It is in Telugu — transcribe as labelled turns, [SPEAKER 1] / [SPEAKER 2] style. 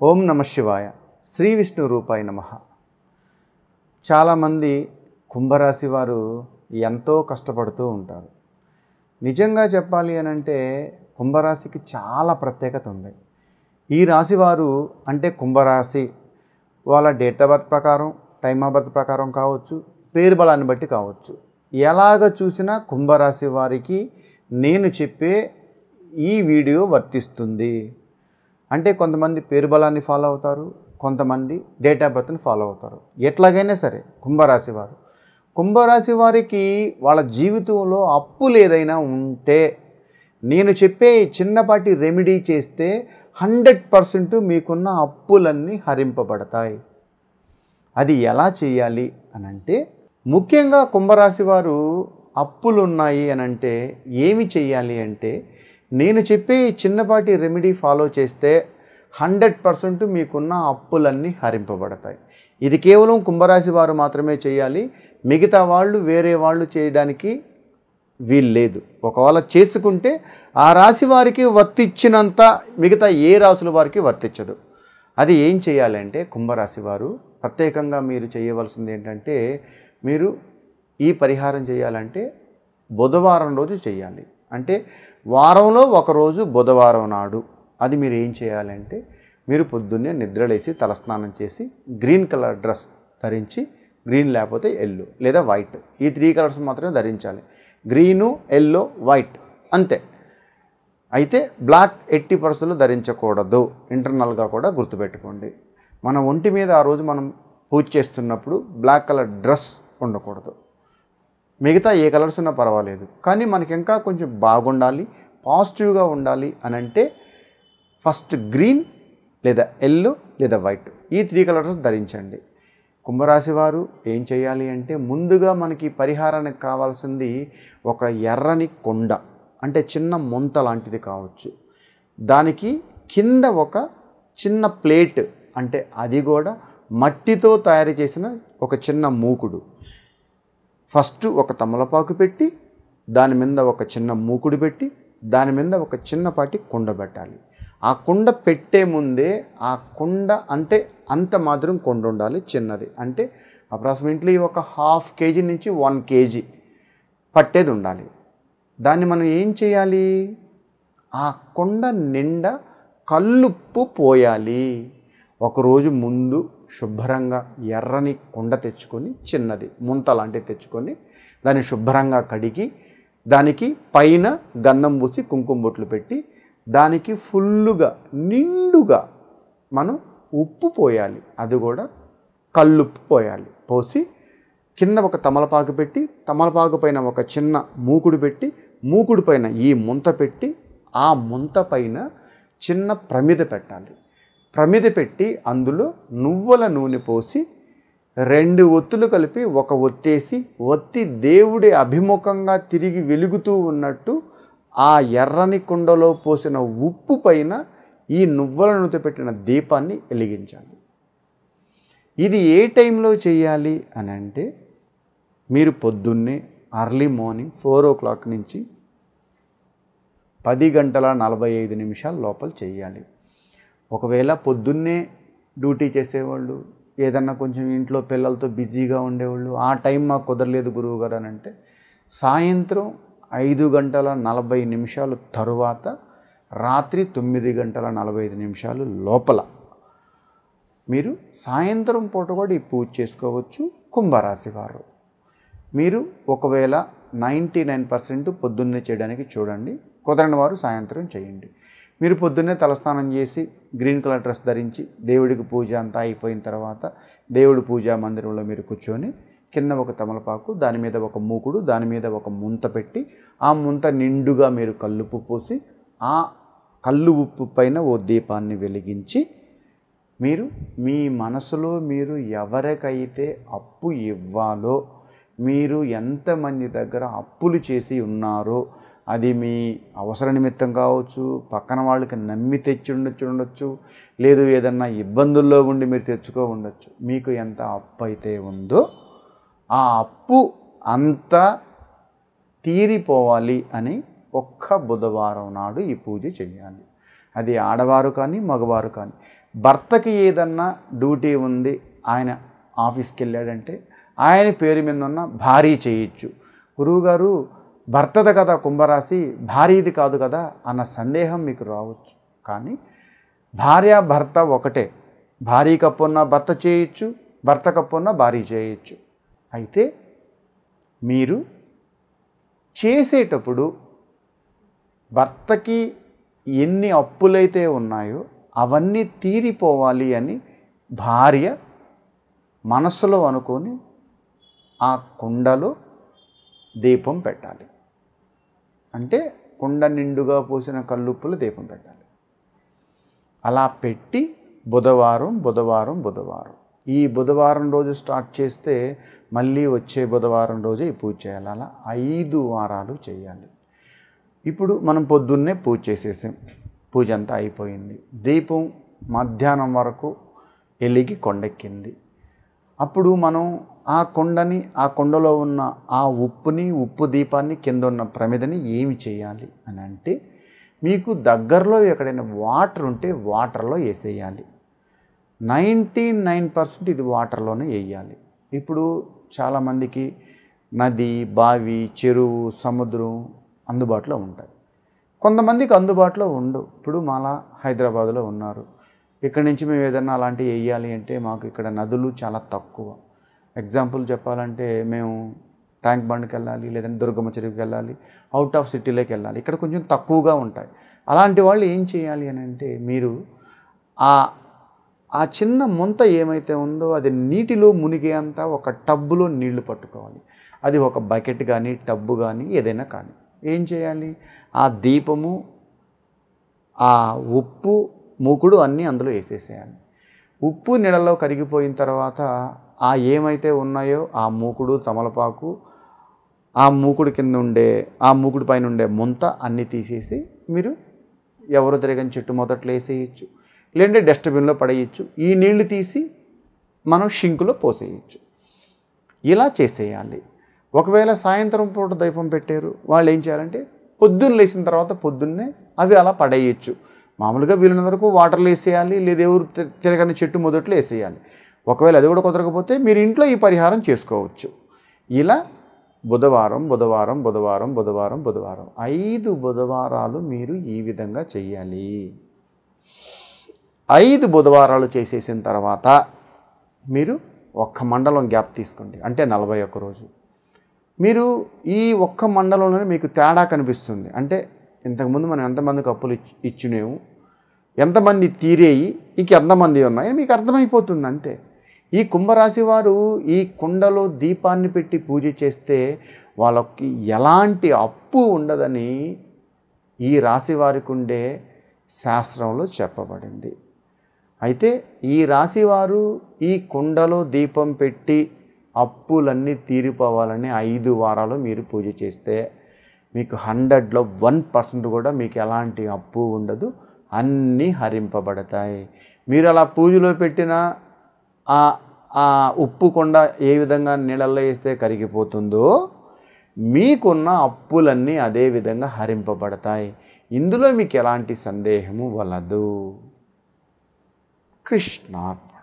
[SPEAKER 1] ఓం నమ శివాయ. శ్రీ విష్ణు రూపాయ నమః. చాలామంది కుంభరాశి వారు ఎంతో కష్టపడుతూ ఉంటారు. నిజంగా చెప్పాలి అని అంటే కుంభరాశికి చాలా ప్రత్యేకత ఉంది. ఈ రాశి వారు అంటే కుంభరాశి వాళ్ళ డేట్ ఆఫ్ బర్త్ ప్రకారం, టైమ్ ఆఫ్ బర్త్ ప్రకారం కావచ్చు, పేరు బలాన్ని బట్టి కావచ్చు, ఎలాగ చూసినా కుంభరాశి వారికి నేను చెప్పే ఈ వీడియో వర్తిస్తుంది. అంటే కొంతమంది పేరు బలాన్ని ఫాలో అవుతారు, కొంతమంది డేట్ ఆఫ్ బర్త్ని ఫాలో అవుతారు. ఎట్లాగైనా సరే కుంభరాశి వారికి వాళ్ళ జీవితంలో అప్పులు ఏదైనా ఉంటే నేను చెప్పే చిన్నపాటి రెమెడీ చేస్తే 100% మీకున్న అప్పులన్నీ హరింపబడతాయి. అది ఎలా చేయాలి అని అంటే, ముఖ్యంగా కుంభరాశి వారు అప్పులు ఉన్నాయి అని అంటే ఏమి చేయాలి అంటే, నేను చెప్పే చిన్నపాటి రెమెడీ ఫాలో చేస్తే 100% మీకున్న అప్పులన్నీ హరింపబడతాయి. ఇది కేవలం కుంభరాశి వారు మాత్రమే చేయాలి. మిగతా వాళ్ళు వేరే వాళ్ళు చేయడానికి వీల్లేదు. ఒకవేళ చేసుకుంటే ఆ రాశి వారికి వర్తించినంత మిగతా ఏ రాశుల వారికి వర్తించదు. అది ఏం చేయాలంటే, కుంభరాశి వారు ప్రత్యేకంగా మీరు చేయవలసింది ఏంటంటే, మీరు ఈ పరిహారం చేయాలంటే బుధవారం రోజు చేయాలి. అంటే వారంలో ఒకరోజు బుధవారం నాడు. అది మీరు ఏం చేయాలంటే, మీరు పొద్దున్నే నిద్రలేసి తలస్నానం చేసి గ్రీన్ కలర్ డ్రెస్ ధరించి, గ్రీన్ లేకపోతే ఎల్లో లేదా వైట్, ఈ 3 కలర్స్ మాత్రమే ధరించాలి. గ్రీను, ఎల్లో, వైట్ అంతే. అయితే బ్లాక్ 80% ధరించకూడదు. ఇంటర్నల్గా కూడా గుర్తుపెట్టుకోండి. మన ఒంటి మీద ఆ రోజు మనం పూజ చేస్తున్నప్పుడు బ్లాక్ కలర్ డ్రెస్ ఉండకూడదు. మిగతా ఏ కలర్స్ ఉన్నా పర్వాలేదు, కానీ మనకి ఇంకా కొంచెం బాగుండాలి, పాజిటివ్గా ఉండాలి అని అంటే ఫస్ట్ గ్రీన్ లేదా ఎల్లో లేదా వైట్, ఈ 3 కలర్స్ ధరించండి. కుంభరాశి వారు ఏం చేయాలి అంటే, ముందుగా మనకి పరిహారానికి కావాల్సింది ఒక ఎర్రని కొండ, అంటే చిన్న ముంత లాంటిది కావచ్చు. దానికి కింద ఒక చిన్న ప్లేట్, అంటే అది కూడా మట్టితో తయారు చేసిన ఒక చిన్న మూకుడు. ఫస్ట్ ఒక తమలపాకు పెట్టి, దాని మీద ఒక చిన్న మూకుడు పెట్టి, దాని మీద ఒక చిన్నపాటి కుండ పెట్టాలి. ఆ కుండ పెట్టే ముందే ఆ కుండ అంటే అంత మాత్రం కుండ ఉండాలి, చిన్నది. అంటే అప్రాక్సిమేట్లీ ఒక 1/2 kg నుంచి 1 kg పట్టేది ఉండాలి. దాన్ని మనం ఏం చేయాలి, ఆ కుండ నిండా కల్లుప్పు పోయాలి. ఒకరోజు ముందు శుభ్రంగా ఎర్రని కుండ తెచ్చుకొని, చిన్నది ముంత లాంటిది తెచ్చుకొని, దాన్ని శుభ్రంగా కడిగి, దానికి పైన గంధం పూసి కుంకుమ బొట్లు పెట్టి, దానికి ఫుల్లుగా నిండుగా మనం ఉప్పు పోయాలి. అది కూడా కల్లుప్పు పోయాలి. పోసి కింద ఒక తమలపాకు పెట్టి, తమలపాకు పైన ఒక చిన్న మూకుడు పెట్టి, మూకుడు పైన ఈ ముంత పెట్టి, ఆ ముంత పైన చిన్న ప్రమిద పెట్టాలి. ప్రమిద పెట్టి అందులో నువ్వుల నూనె పోసి 2 ఒత్తులు కలిపి ఒక ఒత్తేసి, ఒత్తి దేవుడి అభిముఖంగా తిరిగి వెలుగుతూ ఉన్నట్టు ఆ ఎర్రని కుండలో పోసిన ఉప్పు పైన ఈ నువ్వుల నూనె పెట్టిన దీపాన్ని వెలిగించాలి. ఇది ఏ టైంలో చేయాలి అని అంటే, మీరు పొద్దున్నే అర్లీ మార్నింగ్ 4 o'clock నుంచి 10:45 లోపల చేయాలి. ఒకవేళ పొద్దున్నే డ్యూటీ చేసేవాళ్ళు, ఏదన్నా కొంచెం ఇంట్లో పిల్లలతో బిజీగా ఉండేవాళ్ళు, ఆ టైం మాకు కుదరలేదు గురువుగారు అని అంటే, సాయంత్రం 5:40 తరువాత రాత్రి 9:45 లోపల మీరు సాయంత్రం పూట కూడా ఈ పూజ చేసుకోవచ్చు. కుంభరాశి వారు మీరు ఒకవేళ 99% పొద్దున్నే చేయడానికి చూడండి, కుదరని వారు సాయంత్రం చేయండి. మీరు పొద్దున్నే తలస్నానం చేసి గ్రీన్ కలర్ డ్రెస్ ధరించి దేవుడికి పూజ అంతా అయిపోయిన తర్వాత దేవుడి పూజా మందిరంలో మీరు కూర్చొని, కింద ఒక తమలపాకు, దాని మీద ఒక మూకుడు, దాని మీద ఒక ముంత పెట్టి, ఆ ముంత నిండుగా మీరు కల్లుప్పు పోసి, ఆ కల్లు ఉప్పు పైన ఓ దీపాన్ని వెలిగించి, మీరు మీ మనసులో మీరు ఎవరికైతే అప్పు ఇవ్వాలో, మీరు ఎంతమంది దగ్గర అప్పులు చేసి ఉన్నారో, అది మీ అవసర నిమిత్తం కావచ్చు, పక్కన వాళ్ళకి నమ్మి తెచ్చి ఉండొచ్చు, లేదు ఏదన్నా ఇబ్బందుల్లో ఉండి మీరు తెచ్చుకో ఉండొచ్చు. మీకు ఎంత అప్పు అయితే ఉందో ఆ అప్పు అంతా తీరిపోవాలి అని ఒక్క బుధవారం నాడు ఈ పూజ చేయాలి. అది ఆడవారు కానీ మగవారు కానీ. భర్తకి ఏదన్నా డ్యూటీ ఉంది, ఆయన ఆఫీస్కి వెళ్ళాడంటే ఆయన పేరు మీద ఉన్న భార్య చేయొచ్చు. గురువుగారు భర్తది కదా కుంభరాశి, భార్యది కాదు కదా అన్న సందేహం మీకు రావచ్చు. కానీ భార్య భర్త ఒకటే. భార్య కప్పున్న భర్త చేయొచ్చు, భర్త కప్పున్న భార్య చేయొచ్చు. అయితే మీరు చేసేటప్పుడు భర్తకి ఎన్ని అప్పులైతే ఉన్నాయో అవన్నీ తీరిపోవాలి అని భార్య మనసులో అనుకొని ఆ కుండలో దీపం పెట్టాలి. అంటే కుండ నిండుగా పోసిన కల్లుప్పులు దీపం పెట్టాలి. అలా పెట్టి బుధవారం ఈ బుధవారం రోజు స్టార్ట్ చేస్తే మళ్ళీ వచ్చే బుధవారం రోజు ఈ పూజ చేయాలి. అలా 5 వారాలు చేయాలి. ఇప్పుడు మనం పొద్దున్నే పూజ చేసేసాం, పూజ అంతా అయిపోయింది. దీపం మధ్యాహ్నం వరకు ఎలిగి కొండెక్కింది. అప్పుడు మనం ఆ కుండలో ఉన్న ఆ ఉప్పు దీపాన్ని కింద ఉన్న ప్రమిదని ఏమి చేయాలి అని అంటే, మీకు దగ్గరలో ఎక్కడైనా వాటర్ ఉంటే వాటర్లో వేసేయాలి. 99% ఇది వాటర్లోనే వేయాలి. ఇప్పుడు చాలామందికి నది, బావి, చెరువు, సముద్రం అందుబాటులో ఉంటాయి. కొంతమందికి అందుబాటులో ఉండవు. ఇప్పుడు మాలా హైదరాబాద్లో ఉన్నారు. ఇక్కడి నుంచి మేము ఏదైనా అలాంటివి వేయాలి అంటే మాకు ఇక్కడ నదులు చాలా తక్కువ. ఎగ్జాంపుల్ చెప్పాలంటే మేము ట్యాంక్ బండ్కి వెళ్ళాలి, లేదంటే దుర్గమ్మ చెరువుకి వెళ్ళాలి, అవుట్ ఆఫ్ సిటీలోకి వెళ్ళాలి. ఇక్కడ కొంచెం తక్కువగా ఉంటాయి. అలాంటి వాళ్ళు ఏం చేయాలి అని అంటే, మీరు ఆ చిన్న ముంత ఏమైతే ఉందో అది నీటిలో మునిగేంత ఒక టబ్బులో నీళ్లు పట్టుకోవాలి. అది ఒక బకెట్ కానీ టబ్బు కానీ ఏదైనా కానీ. ఏం చేయాలి, ఆ దీపము, ఆ ఉప్పు, మూకుడు అన్నీ అందులో వేసేసేయాలి. ఉప్పు నీళ్ళలో కరిగిపోయిన తర్వాత ఆ ఏమైతే ఉన్నాయో ఆ మూకుడు, తమలపాకు, ఆ మూకుడు పైన ఉండే ముంత అన్నీ తీసేసి మీరు ఎవరు తిరగని చెట్టు మొదట్లో వేసేయచ్చు, లేదంటే డస్ట్బిన్లో పడేయచ్చు. ఈ నీళ్లు తీసి మనం షింకులో పోసేయచ్చు. ఇలా చేసేయాలి. ఒకవేళ సాయంత్రం పూట దీపం పెట్టారు, వాళ్ళు ఏం చేయాలంటే పొద్దున్న లేచిన తర్వాత పొద్దున్నే అవి అలా పడేయచ్చు. మామూలుగా వీలున్న వరకు వాటర్లో వేసేయాలి, లేదా ఎవరు తిరగని చెట్టు మొదట్లో వేసేయాలి. ఒకవేళ అది కూడా కుదరకపోతే మీరు ఇంట్లో ఈ పరిహారం చేసుకోవచ్చు. ఇలా బుధవారం 5 బుధవారాలు మీరు ఈ విధంగా చెయ్యాలి. 5 బుధవారాలు చేసేసిన తర్వాత మీరు ఒక్క మండలం గ్యాప్ తీసుకోండి. అంటే 41 రోజు. మీరు ఈ ఒక్క మండలంలోనే మీకు తేడా కనిపిస్తుంది. అంటే ఇంతకుముందు మనం ఎంతమందికి అప్పులు ఇచ్చినేము, ఎంతమంది తీరేయి, ఇంక ఎంతమంది ఉన్నాయి మీకు అర్థమైపోతుంది అంతే. ఈ కుంభరాశి వారు ఈ కుండలో దీపాన్ని పెట్టి పూజ చేస్తే వాళ్ళకి ఎలాంటి అప్పు ఉండదని ఈ రాశి వారికి ఉండే శాస్త్రంలో చెప్పబడింది. అయితే ఈ రాశివారు ఈ కుండలో దీపం పెట్టి అప్పులన్నీ తీరిపోవాలని 5 వారాలు మీరు పూజ చేస్తే మీకు 100లో 1% కూడా మీకు ఎలాంటి అప్పు ఉండదు, అన్నీ హరింపబడతాయి. మీరు అలా పూజలో పెట్టిన ఆ ఉప్పు కొండ ఏ విధంగా నీళ్ళల్లో వేస్తే కరిగిపోతుందో మీకున్న అప్పులన్నీ అదే విధంగా హరింపబడతాయి. ఇందులో మీకు ఎలాంటి సందేహము వలదు. కృష్ణార్పణ.